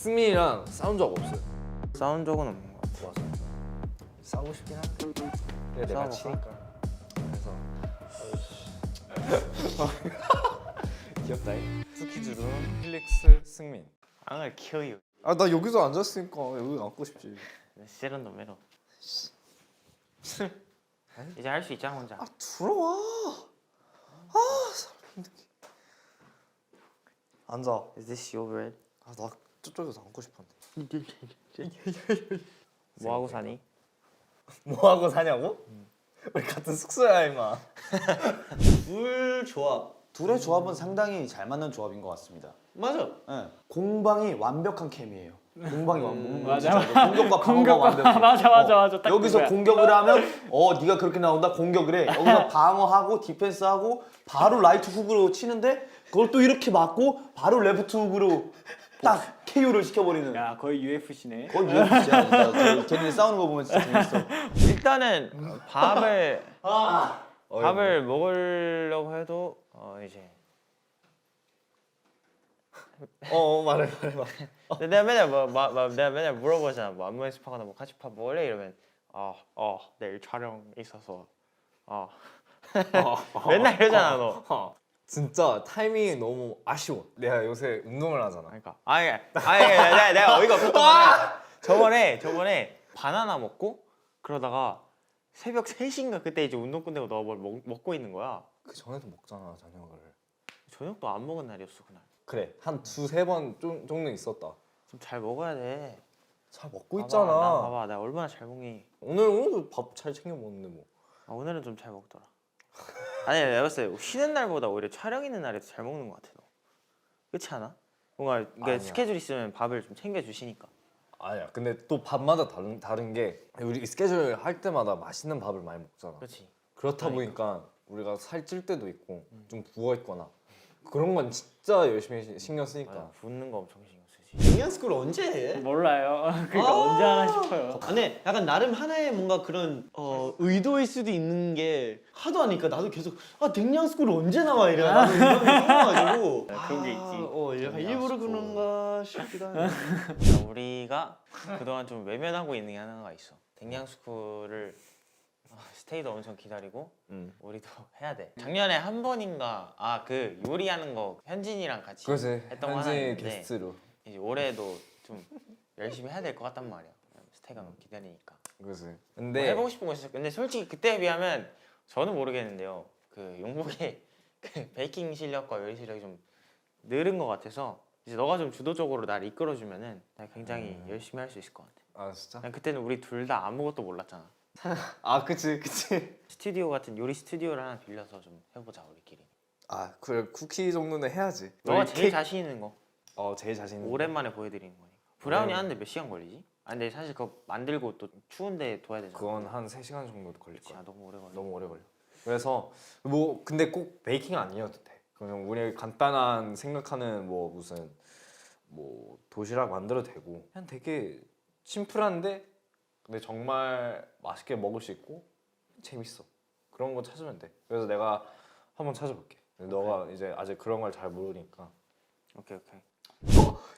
승민이랑 싸운 적 없어요. 싸운 적은 없는 것 같아. 맞아. 싸우고 싶긴 한데. 그래 내가 치니까. 그래서 귀엽다잉. 투키즈룬, 필릭스, 승민. I'm gonna kill you. 아 나 여기서 앉았으니까 여기 앉고 싶지. 싫은 놈이로. 이제 할 수 있잖아 혼자. 아 들어와. 아 사람 힘들게. 앉아. Is this your bed? 아 나 저쪽에서 앉고 싶었는데. 뭐 하고 사니? 뭐 하고 사냐고? 우리 같은 숙소야 임마. 둘 조합. 둘의 조합은 상당히 잘 맞는 조합인 것 같습니다. 맞아. 네. 공방이 완벽한 케미예요. 공방이 맞아. 공격과 방어가 완벽해. 맞아. 딱 여기서 그거야. 공격을 하면 네가 그렇게 나온다 공격을 해. 여기서 방어하고 디펜스하고 바로 라이트 훅으로 치는데 그걸 또 이렇게 맞고 바로 레프트 훅으로 딱 KO를 시켜버리는. 야 거의 UFC네. 거의 진짜 걔네 싸우는 거 보면 진짜 재밌어. 일단은 밥을 먹으려고 해도 이제 말해. 근데 내가 맨날 내가 맨날 물어보잖아. 뭐 안무 연습하거나 뭐 같이 밥 먹을래 이러면 내일 촬영 있어서 맨날 이러잖아 너. 진짜 타이밍이 너무 아쉬워. 내가 요새 운동을 하잖아. 그러니까 내가 어이가 없었던 거는 저번에 바나나 먹고 그러다가 새벽 3시인가 그때 이제 운동 끝내고 너가 뭘 먹고 있는 거야. 그 전에도 먹잖아 저녁을. 저녁도 안 먹은 날이었어 그날. 그래 한 두세 번 정도 있었다. 좀 잘 먹어야 돼. 잘 먹고 봐봐, 있잖아. 나 봐봐 나 얼마나 잘 먹니. 오늘도 밥 잘 챙겨 먹는데 뭐. 오늘은 좀 잘 먹더라. 아니 내가 봤을 때 쉬는 날보다 오히려 촬영 있는 날에 더 잘 먹는 것 같아 너. 그렇지 않아? 뭔가 그러니까 아니야. 스케줄 있으면 밥을 좀 챙겨 주시니까. 아니야. 근데 또 밥마다 다른 게 우리 스케줄 할 때마다 맛있는 밥을 많이 먹잖아. 그렇지. 그렇다 보니까 우리가 살찔 때도 있고 좀 부어 있거나 그런 건 진짜 열심히 신경 쓰니까. 붓는 거 엄청 신경 쓰지. 댕양스쿨 언제 해? 몰라요. 그러니까 언제 하나 싶어요. 근데 약간 나름 하나의 뭔가 그런 의도일 수도 있는 게 하도 하니까 나도 계속 댕양스쿨 언제 나와 이래. 나도 이런 게 생겨가지고 그런 게 있지. 약간 일부러 그런가 싶기도 하네. 우리가 그동안 좀 외면하고 있는 게 하나가 있어. 댕양스쿨을 스테이도 엄청 기다리고 우리도 해야 돼. 작년에 한 번인가 그 요리하는 거 현진이랑 같이 그래서 했던 거 하나 현지 있는데 게스트로. 이제 올해도 좀 열심히 해야 될 것 같단 말이야. 스테이가 너무 기다리니까. 그래서 뭐 근데 해보고 싶은 거 있어. 근데 솔직히 그때에 비하면 저는 모르겠는데요. 그 용복의 그 베이킹 실력과 요리 실력이 좀 늘은 것 같아서 이제 너가 좀 주도적으로 나를 이끌어주면은 내가 굉장히 열심히 할 수 있을 것 같아. 아 진짜? 난 그때는 우리 둘 다 아무것도 몰랐잖아. 아 그치. 스튜디오 같은 요리 스튜디오를 하나 빌려서 좀 해보자 우리끼리. 아 그래 쿠키 정도는 해야지. 너가 제일 자신 있는 거. 제일 자신 있는 거. 오랜만에 보여드리는 거니까. 브라우니 하는데 몇 시간 걸리지? 근데 사실 그거 만들고 또 추운데 둬야 되잖아. 그건 한 3시간 정도 걸릴 그치, 거야. 너무 오래 걸려. 너무 오래 걸려. 그래서 뭐 근데 꼭 베이킹 아니어도 돼. 그냥 우리 간단한 생각하는 뭐 무슨 뭐 도시락 만들어도 되고 그냥 되게 심플한데 근데 정말 맛있게 먹을 수 있고 재밌어. 그런 거 찾으면 돼. 그래서 내가 한번 찾아볼게. 근데 너가 이제 아직 그런 걸 잘 모르니까. 오케이.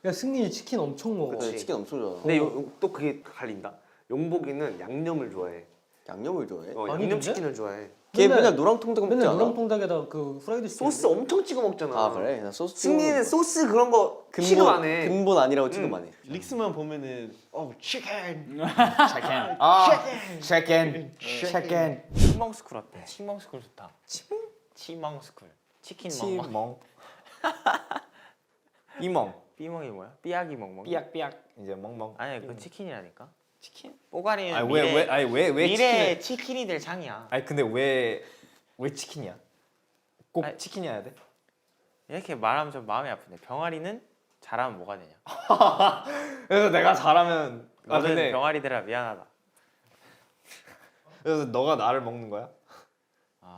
야 승민이 치킨 엄청 먹어. 그치, 치킨 엄청 좋아. 근데 또 그게 갈린다. 용복이는 양념을 좋아해. 양념을 좋아해? 아니, 양념 근데? 치킨을 좋아해. 걔 맨날- 맨날 노랑통닭 먹지 맨날 않아? 노랑통닭에다 그 프라이드 치킨. 소스 엄청 찍어 먹잖아. 아 그래? 나 소스 승리는 찍어 소스 그런 거 먹어. 취급 안 해. 근본 아니라고 취급 안 해. 릭스만 보면은 치킨. 쉐켄. 치멍스쿨 어때? 치멍스쿨 좋다. 치멍스쿨. 치킨 멍멍. 치멍. 이멍. 삐멍이 뭐야? 삐약이 멍멍. 삐약삐약 이제 멍멍. 아니 그 치킨이라니까. 치킨? 뽀가리는 아니 미래 왜 미래 치킨을? 치킨이 될 장이야. 아니 근데 왜 치킨이야? 꼭 아니, 치킨이어야 돼? 이렇게 말하면 좀 마음이 아픈데 병아리는 잘하면 뭐가 되냐? 그래서 내가 잘하면 너는 근데 병아리들아 미안하다. 그래서 너가 나를 먹는 거야?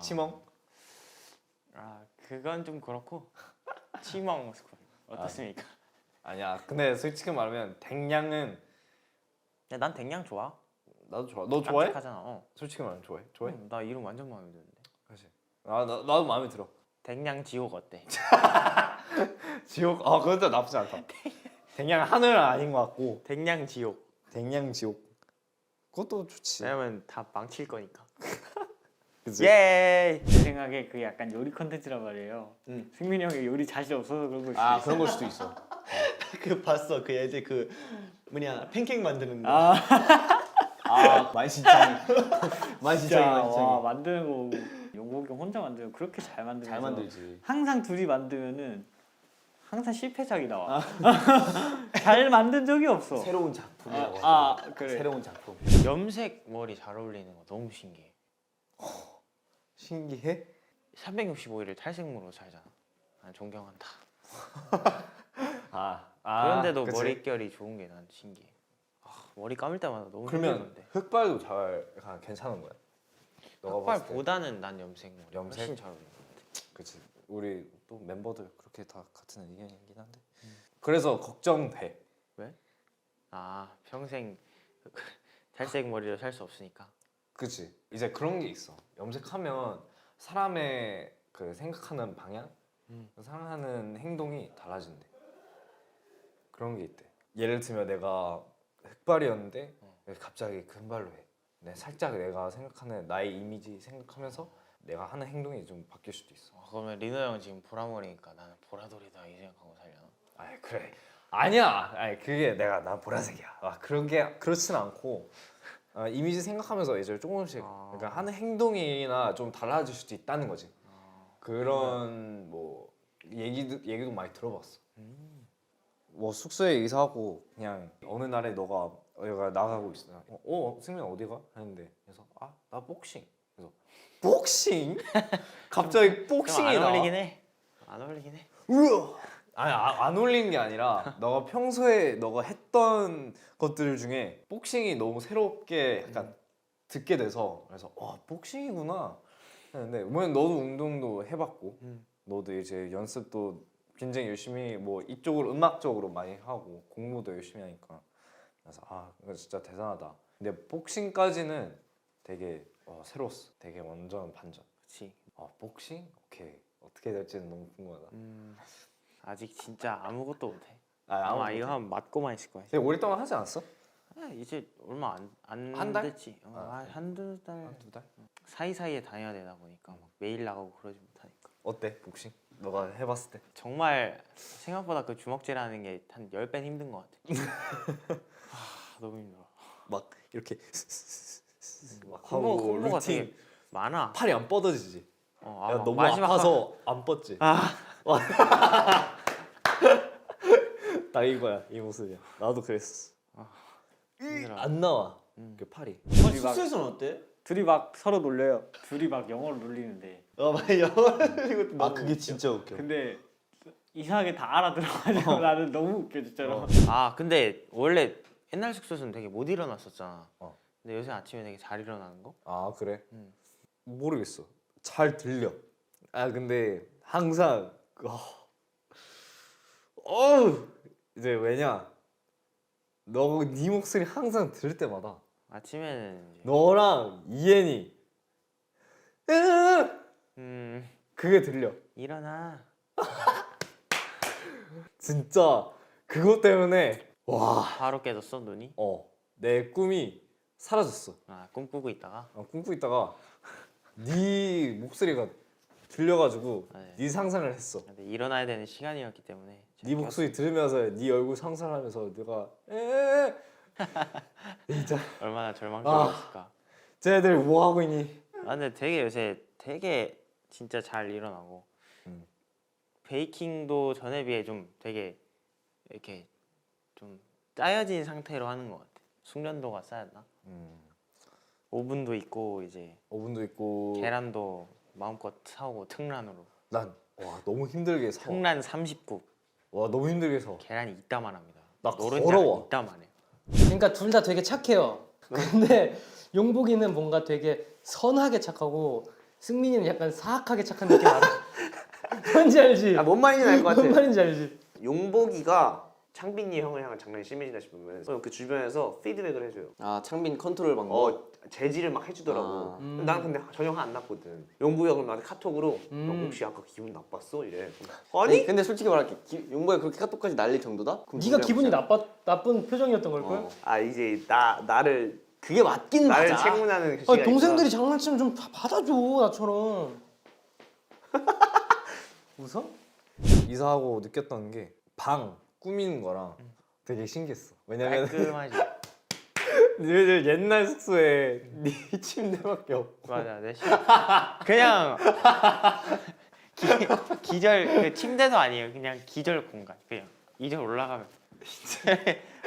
치멍? 그건 좀 그렇고 치멍스쿨 어떻습니까? 아니야. 근데 솔직히 말하면 댕냥은 야, 난 댕냥 좋아. 나도 좋아. 너 좋아해? 깜찍하잖아. 솔직히 말하면 좋아해? 나 이름 완전 마음에 드는데. 그렇지. 나도 마음에 들어. 댕냥 지옥 어때? 지옥 그것도 나쁘지 않다. 댕양 하늘은 아닌 것 같고 댕냥 지옥. 댕양 지옥 그것도 좋지. 왜냐면 다 망칠 거니까. 그치? 예. 제 생각에 그 약간 요리 컨텐츠란 말이에요. 응. 승민이 형이 요리 자신 없어서 그런 걸 수도 아 있어. 그런 걸 수도 있어. 그 봤어 그 애들 그 뭐냐 팬케이크 만드는 거. 아 만신창이. 만신창이 진짜 와 만신창이. 만드는 거 용복이 형 혼자 만들면 그렇게 잘 만들면서 잘 만들지. 항상 둘이 만들면은 항상 실패작이 나와. 잘 만든 적이 없어. 새로운 작품이라고 하죠. 아 그래. 새로운 작품. 염색 머리 잘 어울리는 거 너무 신기해. 신기해? 365일을 탈색무로 살잖아. 난 존경한다. 아, 그런데도 그치? 머릿결이 좋은 게 난 신기해. 머리 감을 때마다 너무 그러면 힘들던데. 흑발도 잘 괜찮은 거야? 너가 봤을 때? 흑발보다는 난 염색 머리. 염색? 훨씬 잘 어울려. 그치. 우리 또 멤버들 그렇게 다 같은 의견이긴 한데. 그래서 걱정돼. 아 평생 탈색 머리로 살 수 없으니까. 그치. 이제 그런 게 있어. 염색하면 사람의 그 생각하는 방향, 생각하는 행동이 달라진대. 그런 게 있대. 예를 들면 내가 흑발이었는데 갑자기 금발로 해. 살짝 내가 생각하는 나의 이미지 생각하면서 내가 하는 행동이 좀 바뀔 수도 있어. 그러면 리노 형 지금 보라머리니까 나는 보라돌이다 이 생각하고 살려나? 아이 그래. 아니야. 아니 그게 난 보라색이야. 그런 게 그렇진 않고 이미지 생각하면서 이제 조금씩 그러니까 하는 행동이나 좀 달라질 수도 있다는 거지. 그런 뭐 얘기도 많이 들어봤어. 뭐 숙소에 이사하고 그냥 어느 날에 너가 나가고 있어. 승민 어디가? 했는데 그래서 나 복싱. 그래서 복싱? 갑자기 복싱이 안 나와. 어울리긴 해. 안 어울리긴 해. 우와. 아니 안 어울리는 게 아니라 너가 평소에 너가 했던 것들 중에 복싱이 너무 새롭게 약간 듣게 돼서 그래서 와 복싱이구나 했는데 뭐냐 너도 운동도 해봤고 너도 이제 연습도 굉장히 열심히 뭐 이쪽으로 음악적으로 많이 하고 공부도 열심히 하니까 그래서 이거 진짜 대단하다. 근데 복싱까지는 되게 새로웠어. 되게 완전 반전. 그렇지. 복싱? 오케이. 어떻게 될지는 너무 궁금하다. 아직 진짜 아무것도 못해. 아무것도 아마 이거 못해? 하면 맞고만 있을 거야. 되게 오랫동안 하지 않았어? 이제 얼마 안 한 달? 됐지. 한두 달. 두 달? 사이사이에 다녀야 되다 보니까 막 매일 나가고 그러지 못하니까. 어때 복싱? 너가 해봤을 때? 정말 생각보다 그 주먹질하는 게 한 10배 힘든 것 같아. 너무 힘들어. 막 이렇게 막 콤보가 되게 많아. 팔이 안 뻗어지지? 야, 막 너무 마지막 아파서 안 뻗지? 딱 이거야 이 모습이야. 나도 그랬어. 힘들어. 안 나와 그 팔이. 숙소에서는 어때? 둘이 막 서로 놀려요. 둘이 막 영어를 놀리는데. 많이 영어를 이것도 너무 그게 웃겨. 진짜 웃겨. 근데 이상하게 다 알아들어가지고 나는 너무 웃겨 진짜로. 근데 원래 옛날 숙소에서는 되게 못 일어났었잖아. 어. 근데 요새 아침에 되게 잘 일어나는 거? 그래? 응. 모르겠어. 잘 들려. 근데 항상 이제 왜냐? 네 목소리 항상 들을 때마다 아침에는 이제 너랑 이엔이 그게 들려. 일어나. 진짜 그것 때문에 바로 깨졌어 눈이? 내 꿈이 사라졌어. 꿈꾸고 있다가. 꿈꾸고 있다가 네 목소리가 들려가지고 네. 네 상상을 했어. 근데 일어나야 되는 시간이었기 때문에. 네 목소리 들으면서 네 얼굴 상상하면서 내가 진짜 얼마나 절망적이었을까. 쟤네들 뭐 하고 있니? 근데 되게 요새 되게 진짜 잘 일어나고 베이킹도 전에 비해 좀 되게 이렇게 좀 짜여진 상태로 하는 것 같아. 숙련도가 쌓였나? 오븐도 있고 이제 오븐도 있고 계란도 마음껏 사오고 특란으로. 난 너무 힘들게 사. 특란 30국. 너무 힘들게 사. 계란이 이따만합니다. 나 노른자는 걸어와. 이따만해. 그러니까 둘 다 되게 착해요. 근데 용복이는 뭔가 되게 선하게 착하고 승민이는 약간 사악하게 착한 느낌 알아? 뭔지 알지? 뭔 말인지 알 것 같아. 뭔 말인지 알지? 용복이가 창빈이 형을 향한 장난이 심해지다 싶으면 그 주변에서 피드백을 해줘요. 아 창빈 컨트롤 방법. 재질을 막 해주더라고. 아. 난 근데 전혀 화 안 났거든. 용부가 그럼 나한테 카톡으로 너 혹시 아까 기분 나빴어? 이래. 아니? 근데 솔직히 말할게. 용보야 그렇게 카톡까지 날릴 정도다? 그럼 네가 문제야, 기분이 문제야. 나쁜 표정이었던 걸걸? 어. 아 이제 나를 그게 맞긴 나를 맞아. 채굴하는 그 시간이 동생들이 장난치면 좀 받아줘 나처럼. 웃어? 이사하고 느꼈던 게 방 꾸미는 거랑 되게 신기했어. 왜냐면 깔끔하지. 너희들 옛날 숙소에 네 침대밖에 없고 맞아, 내 그냥 기절 그 침대도 아니에요. 그냥 기절 공간. 그냥 2절 올라가면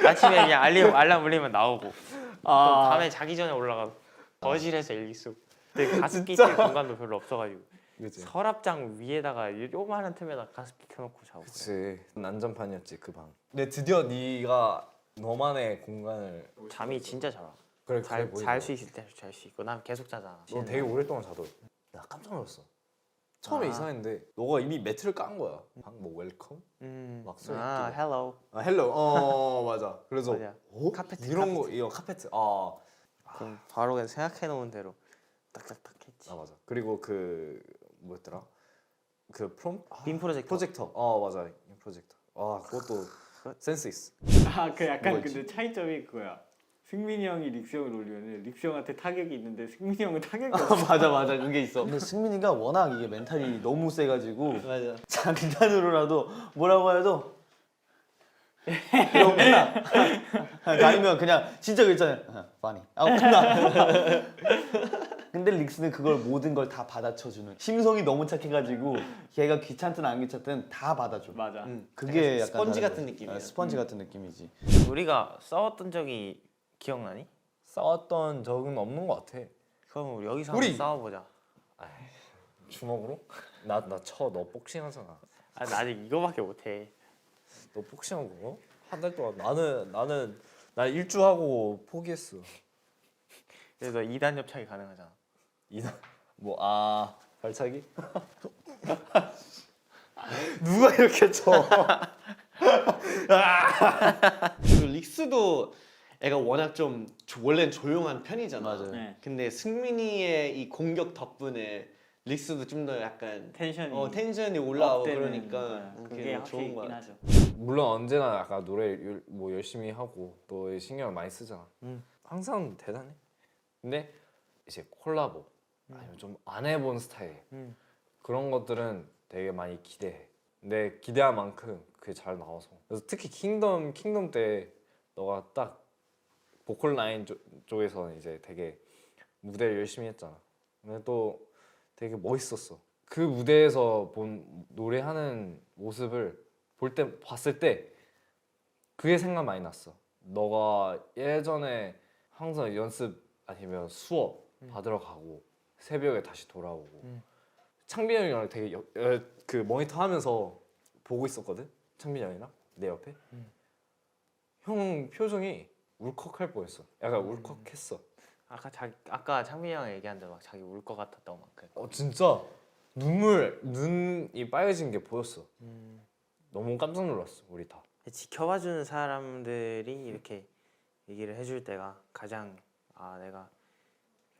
아침에 그냥 알람 울리면 나오고 또 밤에 자기 전에 올라가고 거실에서 일기 쓰고. 근데 가습기 낄 공간도 별로 없어가지고 그치? 서랍장 위에다가 요만한 틈에다 가습기 켜놓고 자고. 그래. 그치 난장판이었지 그 방. 근데 드디어 네가 너만의 공간을 잠이 진짜 잘 와. 그래 그래 잘 수 있을 때 잘 수 있고 난 계속 자잖아. 너 되게 오랫동안 자더라. 나 깜짝 놀랐어. 처음에 아. 이사했는데 너가 이미 매트를 깐 거야. 방 뭐 웰컴? 막 써 아, 있고. hello. 아 헬로. 맞아. 그래서 맞아. 어? 카페트, 이런 거 이거 카페트. 아 그럼 바로 그냥 생각해 놓은 대로 딱딱딱 했지. 맞아. 그리고 그 뭐였더라? 그 빔 프로젝터. 프로젝터. 맞아. 이 프로젝터. 그것도 센스 있어. 아 그 약간 뭐였지? 근데 차이점이 그거야. 승민이 형이 릭스 형을 올리면은 릭스 형한테 타격이 있는데 승민이 형은 타격이 없어. 맞아 그게 있어. 근데 승민이가 워낙 이게 멘탈이 너무 세가지고 맞아. 장난으로라도 뭐라고 해도 이러고 끝나. 아니면 그냥 진짜 그랬잖아요. funny. 끝나. 근데 릭스는 그걸 모든 걸 다 받아쳐주는 심성이 너무 착해가지고 걔가 귀찮든 안 귀찮든 다 받아줘. 맞아. 그게 약간 스펀지 다른 같은 거지. 느낌이야. 스펀지 같은 느낌이지. 우리가 싸웠던 적이 기억나니? 싸웠던 적은 없는 것 같아. 그럼 우리 여기서 우리- 한번 싸워보자. 주먹으로? 나 쳐. 너 복싱하잖아. 아, 나 아직 이거밖에 못해. 너 복싱하고 그거? 한 달 동안 나 일주하고 포기했어. 그래서 너 2단 협착이 가능하잖아. 발차기? 누가 이렇게 쳐? 그리고 릭스도 애가 워낙 좀 원래는 조용한 편이잖아. 맞아요. 네. 근데 승민이의 이 공격 덕분에 릭스도 좀 더 약간 텐션이 텐션이 올라오고 업되는 그러니까 거야. 그게 그게 확실히 좋은 거 있긴 같아. 하죠. 물론 언제나 약간 노래 뭐 열심히 하고 또 신경을 많이 쓰잖아. 항상 대단해. 근데 이제 콜라보 아니면 좀 안 해본 스타일 그런 것들은 되게 많이 기대해. 근데 기대한 만큼 그게 잘 나와서. 그래서 특히 킹덤 때 너가 딱 보컬 라인 쪽에서는 이제 되게 무대를 열심히 했잖아. 근데 또 되게 멋있었어. 그 무대에서 본 노래하는 모습을 봤을 때 그게 생각 많이 났어. 너가 예전에 항상 연습 아니면 수업 받으러 가고 새벽에 다시 돌아오고 창빈이 형이랑 되게 그 모니터 하면서 보고 있었거든. 창빈이 형이랑 내 옆에. 형 표정이 울컥할 뻔했어. 약간 울컥했어. 아까 창민이 형이 얘기한 대로 막 자기 울 것 같았다고 막 그래. 진짜 눈이 빨개진 게 보였어. 너무 깜짝 놀랐어 우리 다. 지켜봐주는 사람들이 이렇게 얘기를 해줄 때가 가장 내가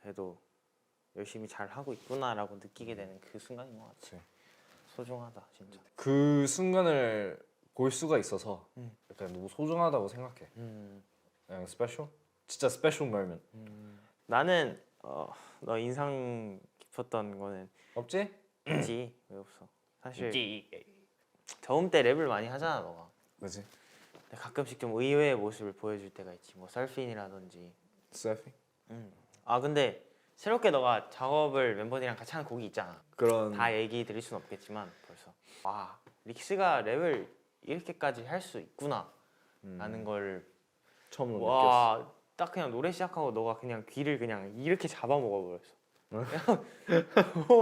그래도 열심히 잘 하고 있구나라고 느끼게 되는 그 순간인 것 같아. 소중하다 진짜. 그 순간을 볼 수가 있어서 약간 너무 소중하다고 생각해. 그냥 스페셜? 진짜 스페셜 모먼트. 나는 너 인상 깊었던 거는 없지? 있지. 왜 없어? 사실 저음 때 랩을 많이 하잖아 너가. 그지? 근데 가끔씩 좀 의외의 모습을 보여줄 때가 있지. 뭐 썰핀이라든지. 세피? 근데 새롭게 너가 작업을 멤버들이랑 같이 하는 곡이 있잖아. 그런 다 얘기 드릴 순 없겠지만 벌써 릭스가 랩을 이렇게까지 할 수 있구나 라는 걸 처음으로 느꼈어. 딱 그냥 노래 시작하고 너가 그냥 귀를 그냥 이렇게 잡아먹어 버렸어.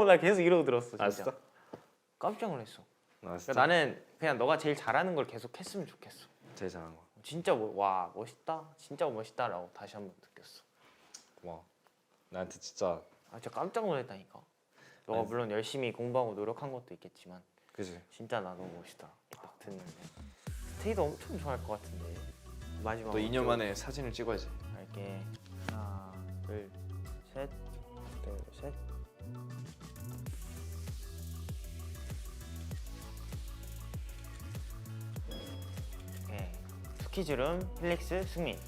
나 계속 이러고 들었어 진짜. 알았어? 깜짝 놀랐어. 알았어. 나는 그냥 너가 제일 잘하는 걸 계속 했으면 좋겠어. 제일 잘한 거. 진짜 멋있다. 진짜 멋있다라고 다시 한번 느꼈어. 고마워. 나한테 진짜 진짜 깜짝 놀랐다니까. 너가 물론 열심히 공부하고 노력한 것도 있겠지만 그지? 진짜 나 너무 멋있다. 딱 듣는데. 테이도 엄청 좋아할 것 같은데. 마지막. 너 2년 만에 사진을 찍어야지. 할게. 하나, 둘, 셋, 둘, 셋. 오케이. 스키즈룸 필릭스 승민.